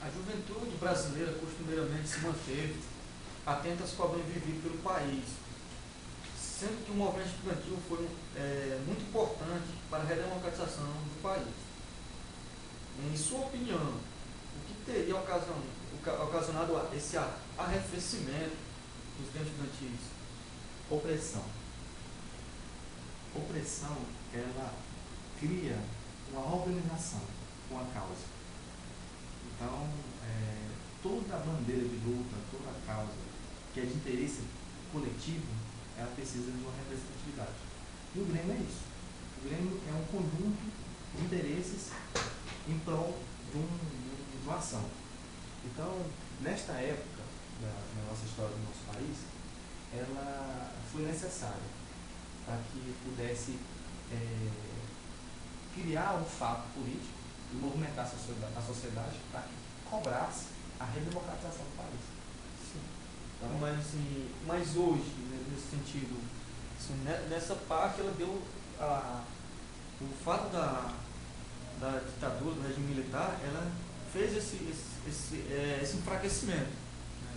A juventude brasileira costumeiramente se manteve atenta aos problemas vividos pelo país, sendo que o movimento estudantil foi muito importante para a redemocratização do país. Em sua opinião, o que teria ocasionado esse arrefecimento dos ganhos estudantis? Opressão. Opressão, ela cria uma organização com a causa. Então, toda a bandeira de luta, toda a causa que é de interesse coletivo, ela precisa de uma representatividade. E o Grêmio é isso. O Grêmio é um conjunto de interesses em prol de uma ação. Então, nesta época da nossa história do nosso país, ela foi necessária para que pudesse criar um fato político e movimentar a sociedade para que cobrasse a redemocratização do país. Sim. Então, mas hoje, nesse sentido, assim, nessa parte ela deu o fato da ditadura, do regime militar, ela fez esse enfraquecimento, né,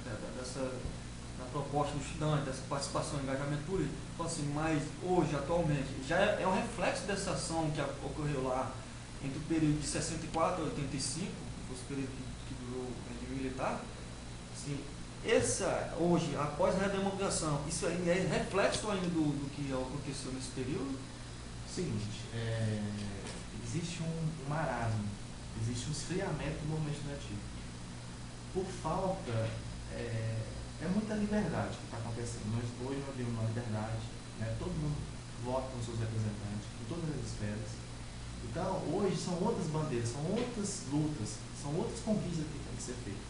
da proposta do estudante, dessa participação, engajamento político. Então, assim, mas hoje, atualmente, já é um reflexo dessa ação que ocorreu lá entre o período de 64 a 85, esse período que durou o regime militar. Assim, hoje, após a redemocratização, isso ainda é reflexo ainda do que aconteceu nesse período? Seguinte, existe um marasmo, existe um esfriamento do movimento estudantil. Por falta, é muita liberdade que está acontecendo. Hoje nós vemos uma liberdade, né? Todo mundo vota com seus representantes, em todas as esferas. Então, hoje são outras bandeiras, são outras lutas, são outras conquistas que têm que ser feitas.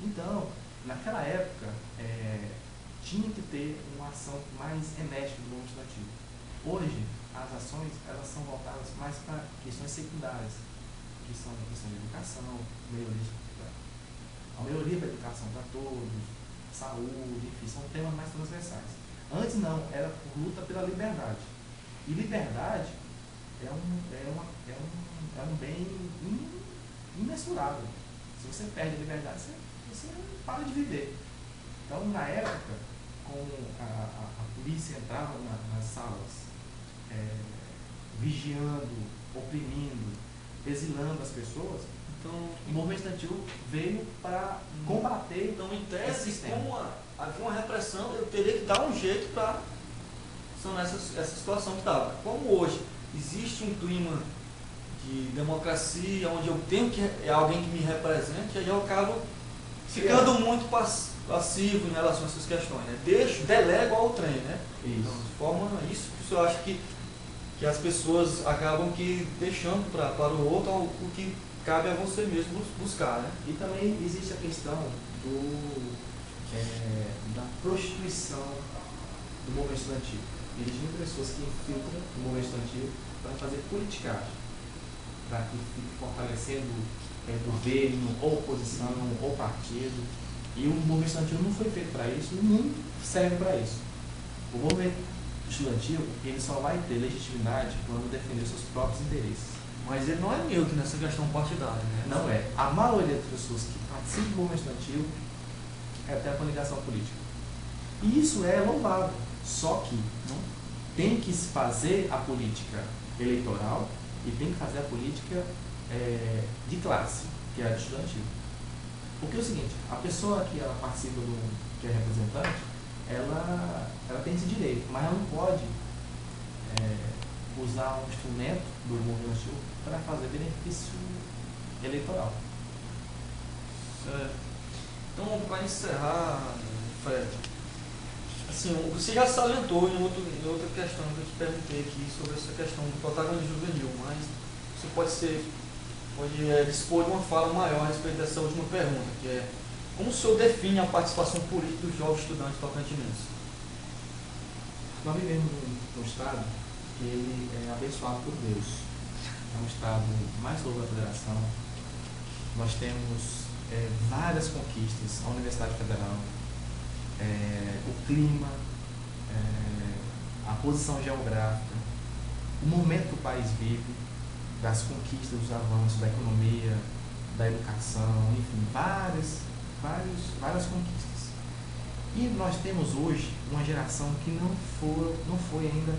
Então, naquela época, tinha que ter uma ação mais enérgica do movimento estudantil. Hoje, as ações elas são voltadas mais para questões secundárias, que são a questão de educação, a melhoria da educação para todos, saúde, enfim, são temas mais transversais. Antes não, era por luta pela liberdade. E liberdade é um bem imensurável. Se você perde a liberdade, você para de viver. Então, na época, com a polícia entrava nas salas, vigiando, oprimindo, exilando as pessoas, então o movimento estudantil veio para combater. Então, em tese, como havia uma repressão, eu teria que dar um jeito para sanar essa situação que estava. Como hoje existe um clima de democracia, onde eu tenho alguém que me represente, aí eu acabo ficando muito passivo em relação a essas questões, né? Delego ao trem, né? Isso. Então, de forma isso que o senhor acha que as pessoas acabam deixando para o outro o que cabe a você mesmo buscar, né? E também existe a questão da prostituição do movimento estudantil. Existem pessoas que infiltram o movimento estudantil para fazer politicagem, para que fique fortalecendo governo, ou oposição, ou partido. E o movimento estudantil não foi feito para isso, nem serve para isso. O movimento estudantil ele só vai ter legitimidade quando defender seus próprios interesses. Mas ele não é neutro nessa questão partidária, né? Não é. A maioria das pessoas que participam do movimento estudantil tem a coligação política. E isso é louvável. Só que não tem que se fazer a política eleitoral e tem que fazer a política de classe, que é a estudantil. Porque é o seguinte, a pessoa que ela participa que é representante, ela tem esse direito, mas ela não pode usar um instrumento do movimento estudantil para fazer benefício eleitoral. Certo. Então, para encerrar, Fred, assim, você já salientou em outra questão que eu te perguntei aqui sobre essa questão do protagonismo juvenil, mas você pode dispor de uma fala maior a respeito dessa última pergunta, que é: como o senhor define a participação política dos jovens estudantes tocantinenses? Nós vivemos num estado que ele é abençoado por Deus. É um estado mais novo da federação. Nós temos várias conquistas, a Universidade Federal, o clima, a posição geográfica, o momento que o país vive, das conquistas, dos avanços da economia, da educação, enfim, várias conquistas. E nós temos hoje uma geração que não foi ainda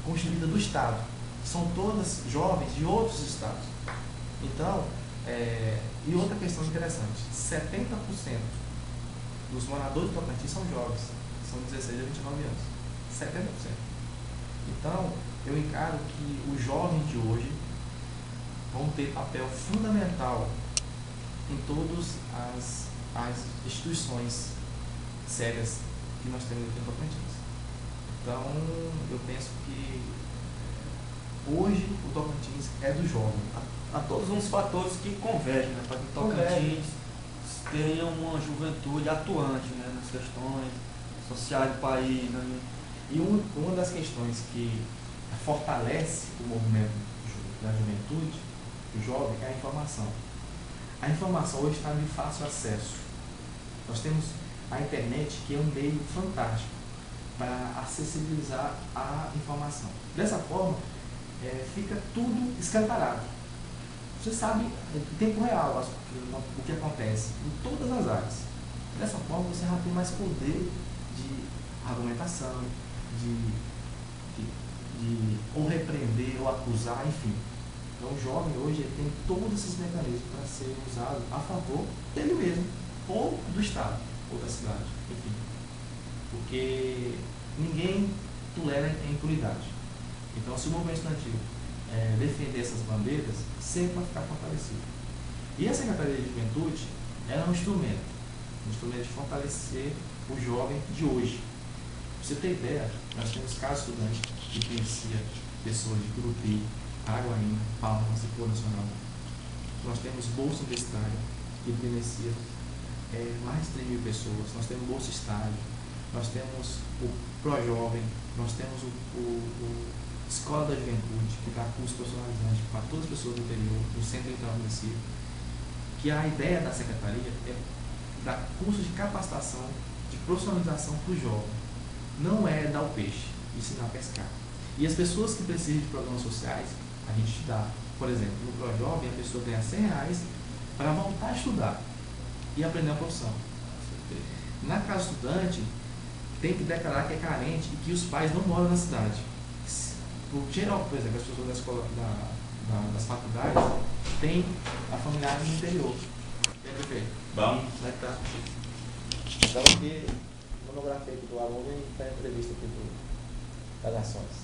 constituída do Estado. São todas jovens de outros estados. Então, e outra questão interessante, 70% dos moradores do Tocantins são jovens, são 16 a 29 anos. 70%. Então, eu encaro que os jovens de hoje vão ter papel fundamental em todas as instituições sérias que nós temos aqui no Tocantins. Então, eu penso que hoje o Tocantins é do jovem. Há todos uns fatores que convergem, né, para que o Tocantins tenha uma juventude atuante, né, nas questões sociais do país. Né? E uma das questões que fortalece o movimento da juventude, do jovem, é a informação. A informação hoje está de fácil acesso. Nós temos a internet, que é um meio fantástico para acessibilizar a informação. Dessa forma, fica tudo escancarado. Você sabe em tempo real o que acontece em todas as áreas. Dessa forma, você já tem mais poder de argumentação, de ou repreender, ou acusar, enfim. Então, o jovem hoje ele tem todos esses mecanismos para ser usado a favor dele mesmo, ou do Estado, ou da cidade, enfim. Porque ninguém tolera a impunidade. Então, se o movimento estudantil defender essas bandeiras, sempre vai ficar fortalecido. E a Secretaria de Juventude é um instrumento de fortalecer o jovem de hoje. Pra você ter ideia, nós temos casos estudantes que conhecia pessoas de Curupi, Araguaína, Palmas e Pôr Nacional. Nós temos bolsa universitária que beneficia mais de 3 mil pessoas. Nós temos bolsa estágio, nós temos o Projovem, nós temos o Escola da Juventude, que dá curso profissionalizante para todas as pessoas do interior, do centro litoral do município. Que a ideia da Secretaria é dar curso de capacitação, de profissionalização para o jovem. Não é dar o peixe, ensinar a pescar. E as pessoas que precisam de programas sociais, a gente dá. Por exemplo, no ProJovem, a pessoa ganha R$100 para voltar a estudar e aprender a profissão. Na casa estudante, tem que declarar que é carente e que os pais não moram na cidade. O geral, por exemplo, as pessoas da escola, das faculdades, têm a familiar no interior. Tem prefeito? Bom. Como é que tá? Então, aqui, monografia aqui do aluno e está a entrevista aqui das ações.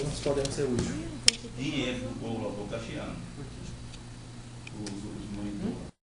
Nós podemos ser úteis. Dinheiro do povo lá, cacheando.